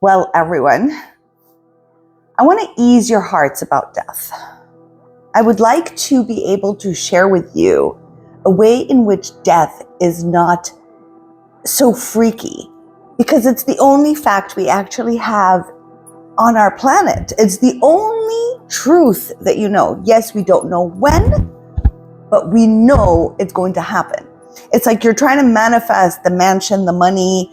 Well, everyone, I want to ease your hearts about death. I would like to be able to share with you a way in which death is not so freaky, because it's the only fact we actually have on our planet. It's the only truth that you know. Yes, we don't know when, but we know it's going to happen. It's like you're trying to manifest the mansion, the money,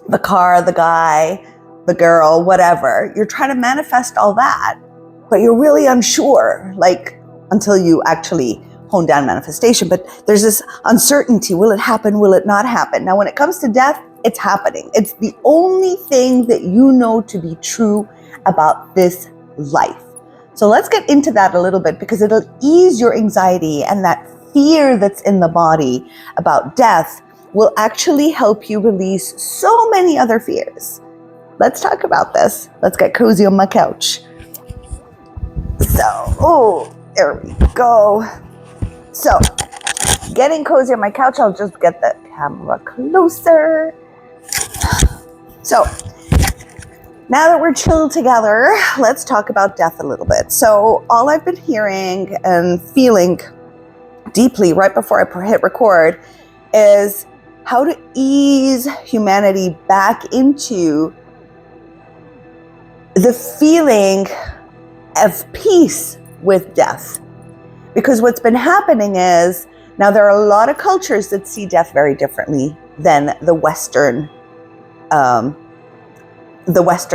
the car, the guy, the girl, whatever. You're trying to manifest all that, but you're really unsure, like until you actually hone down manifestation. But there's this uncertainty. Will it happen? Will it not happen? Now, when it comes to death, it's happening. It's the only thing that you know to be true about this life. So let's get into that a little bit, because it'll ease your anxiety, and that fear that's in the body about death will actually help you release so many other fears. Let's talk about this. Let's get cozy on my couch. So, there we go. So, getting cozy on my couch, I'll just get the camera closer. So, now that we're chilled together, let's talk about death a little bit. So, all I've been hearing and feeling deeply right before I hit record is how to ease humanity back into the feeling of peace with death. Because what's been happening is, now there are a lot of cultures that see death very differently than the Western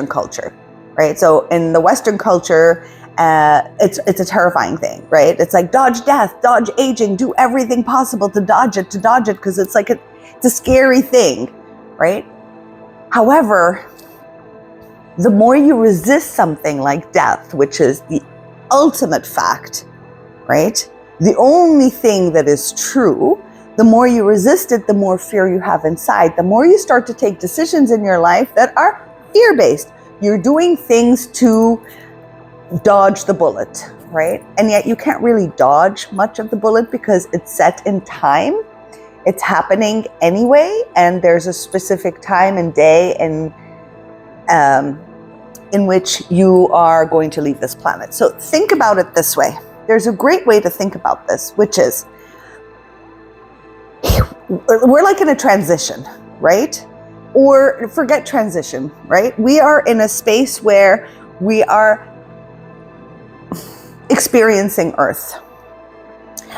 culture, right? So in the Western culture, it's a terrifying thing, right? It's like dodge death, dodge aging, do everything possible to dodge it, because it's like it's a scary thing, right? However, the more you resist something like death, which is the ultimate fact, right? The only thing that is true, the more you resist it, the more fear you have inside. The more you start to take decisions in your life that are fear-based. You're doing things to dodge the bullet, right? And yet you can't really dodge much of the bullet because it's set in time. It's happening anyway, and there's a specific time and day in which you are going to leave this planet. So think about it this way. There's a great way to think about this, which is, we're like in a transition, right? Or forget transition, right? We are in a space where we are experiencing Earth.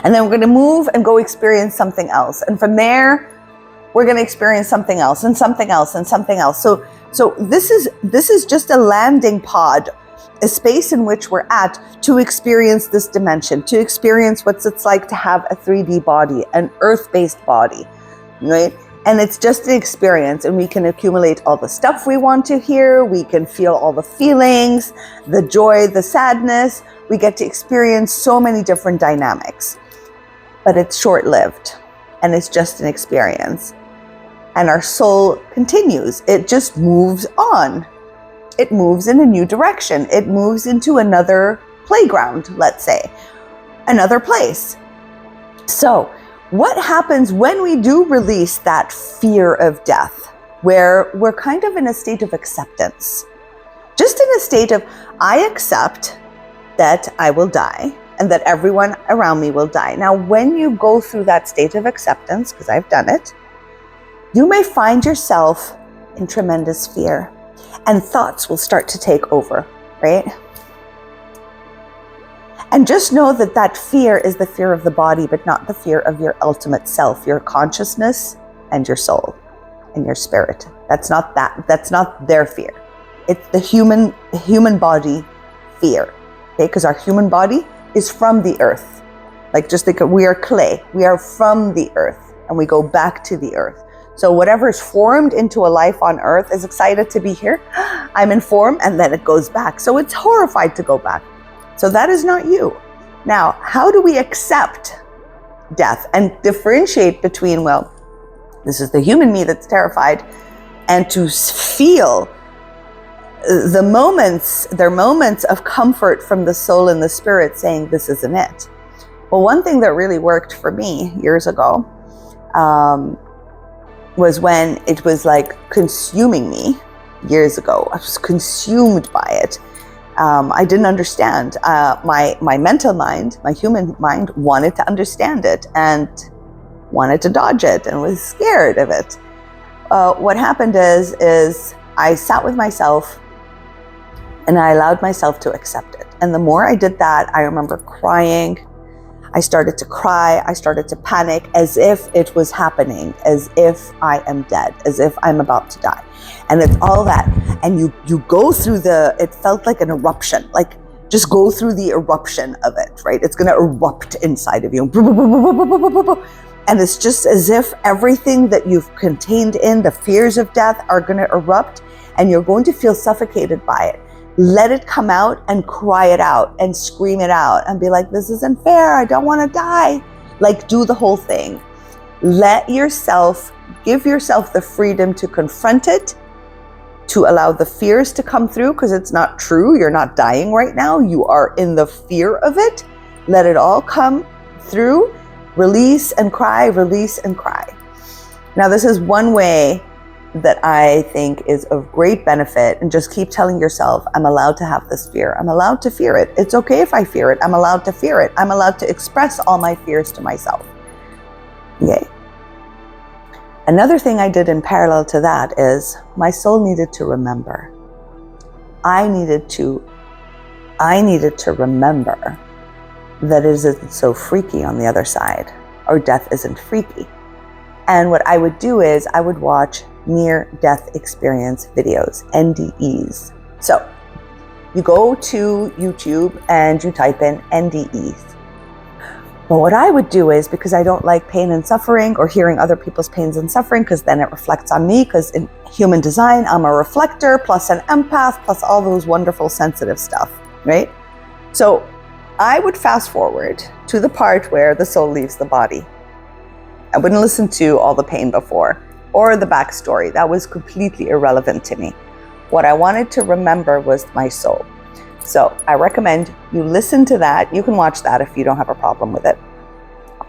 And then we're going to move and go experience something else. And from there, we're going to experience something else and something else and something else. So this is just a landing pod, a space in which we're at to experience this dimension, to experience what it's like to have a 3D body, an earth-based body, right? And it's just an experience, and we can accumulate all the stuff we want to hear. We can feel all the feelings, the joy, the sadness. We get to experience so many different dynamics, but it's short-lived, and it's just an experience. And our soul continues. It just moves on. It moves in a new direction. It moves into another playground, let's say, another place. So what happens when we do release that fear of death, where we're kind of in a state of acceptance? Just in a state of, I accept that I will die and that everyone around me will die. Now, when you go through that state of acceptance, because I've done it, you may find yourself in tremendous fear, and thoughts will start to take over, right? And just know that that fear is the fear of the body, but not the fear of your ultimate self, your consciousness and your soul and your spirit. That's not their fear. It's the human body fear, okay? Because our human body is from the earth. Like, just think of, we are clay. We are from the earth, and we go back to the earth. So whatever is formed into a life on earth is excited to be here. I'm in form, and then it goes back. So it's horrified to go back. So that is not you. Now, how do we accept death and differentiate between, well, this is the human me that's terrified, and to feel their moments of comfort from the soul and the spirit saying, this isn't it. Well, one thing that really worked for me years ago was when it was like consuming me, years ago. I was consumed by it. I didn't understand. My mental mind, my human mind, wanted to understand it and wanted to dodge it and was scared of it. What happened is I sat with myself and I allowed myself to accept it. And the more I did that, I remember crying. I started to cry. I started to panic as if it was happening, as if I am dead, as if I'm about to die. And it's all that. And you go through it felt like an eruption, like just go through the eruption of it, right? It's going to erupt inside of you. And it's just as if everything that you've contained in, the fears of death, are going to erupt and you're going to feel suffocated by it. Let it come out and cry it out and scream it out and be like, this isn't fair. I don't want to die. Like, do the whole thing. Give yourself the freedom to confront it, to allow the fears to come through, because it's not true. You're not dying right now. You are in the fear of it. Let it all come through. Release and cry, release and cry. Now, this is one way that I think is of great benefit, and just keep telling yourself, I'm allowed to have this fear. I'm allowed to fear it. It's okay if I fear it. I'm allowed to fear it. I'm allowed to express all my fears to myself. Okay. Another thing I did in parallel to that is my soul needed to remember. I needed to remember that it isn't so freaky on the other side, or death isn't freaky. And what I would do is I would watch near-death experience videos, NDEs. So you go to YouTube and you type in NDEs. But what I would do is, because I don't like pain and suffering or hearing other people's pains and suffering, because then it reflects on me, because in human design, I'm a reflector, plus an empath, plus all those wonderful sensitive stuff, right? So I would fast forward to the part where the soul leaves the body. I wouldn't listen to all the pain before or the backstory. That was completely irrelevant to me. What I wanted to remember was my soul. So I recommend you listen to that. You can watch that if you don't have a problem with it.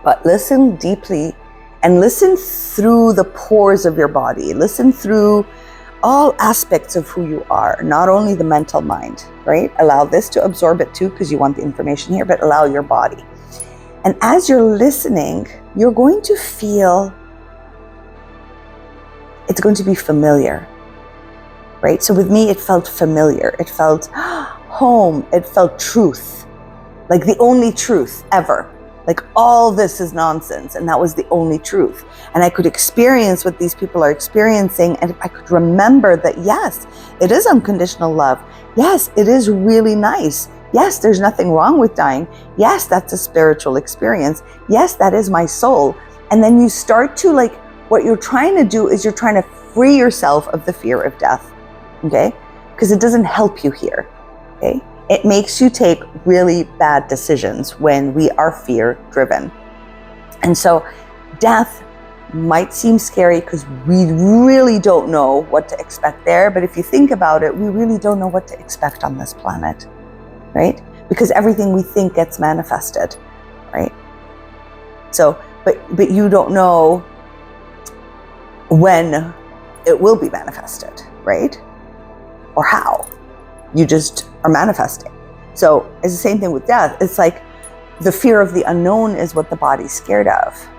But listen deeply and listen through the pores of your body. Listen through all aspects of who you are, not only the mental mind, right? Allow this to absorb it too, because you want the information here, but allow your body. And as you're listening, you're going to feel it's going to be familiar, right? So with me, it felt familiar. It felt home. It felt truth, like the only truth ever. Like, all this is nonsense, and that was the only truth. And I could experience what these people are experiencing, and I could remember that, yes, it is unconditional love. Yes, it is really nice. Yes, there's nothing wrong with dying. Yes, that's a spiritual experience. Yes, that is my soul. And then you start to, like, what you're trying to do is you're trying to free yourself of the fear of death, okay? Because it doesn't help you here, okay? It makes you take really bad decisions when we are fear-driven. And so death might seem scary because we really don't know what to expect there. But if you think about it, we really don't know what to expect on this planet, right? Because everything we think gets manifested, right? So, but you don't know when it will be manifested, right? Or how. You just are manifesting. So it's the same thing with death. It's like the fear of the unknown is what the body's scared of.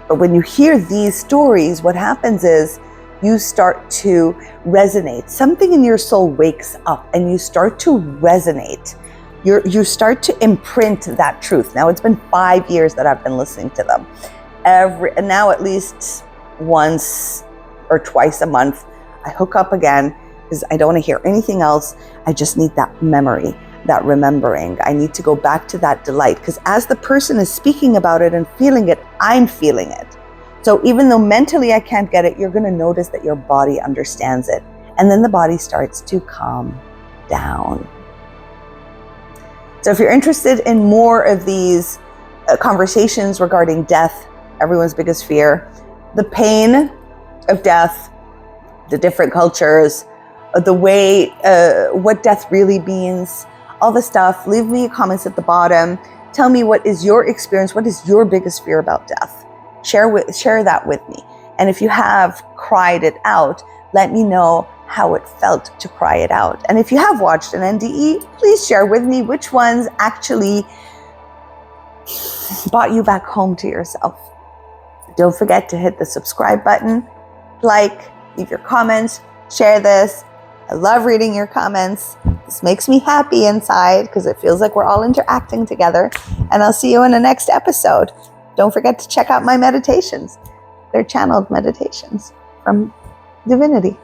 But when you hear these stories, what happens is you start to resonate. Something in your soul wakes up and you start to resonate. You start to imprint that truth. Now, it's been 5 years that I've been listening to them. And now at least once or twice a month, I hook up again because I don't want to hear anything else. I just need that memory, that remembering. I need to go back to that delight, because as the person is speaking about it and feeling it, I'm feeling it. So even though mentally I can't get it, you're going to notice that your body understands it. And then the body starts to calm down. So if you're interested in more of these conversations regarding death, everyone's biggest fear, the pain of death, the different cultures, the way, what death really means, all the stuff, leave me comments at the bottom. Tell me, what is your experience? What is your biggest fear about death? Share that with me. And if you have cried it out, let me know how it felt to cry it out. And if you have watched an NDE, please share with me which ones actually brought you back home to yourself. Don't forget to hit the subscribe button, like, leave your comments, share this. I love reading your comments. This makes me happy inside because it feels like we're all interacting together. And I'll see you in the next episode. Don't forget to check out my meditations. They're channeled meditations from divinity.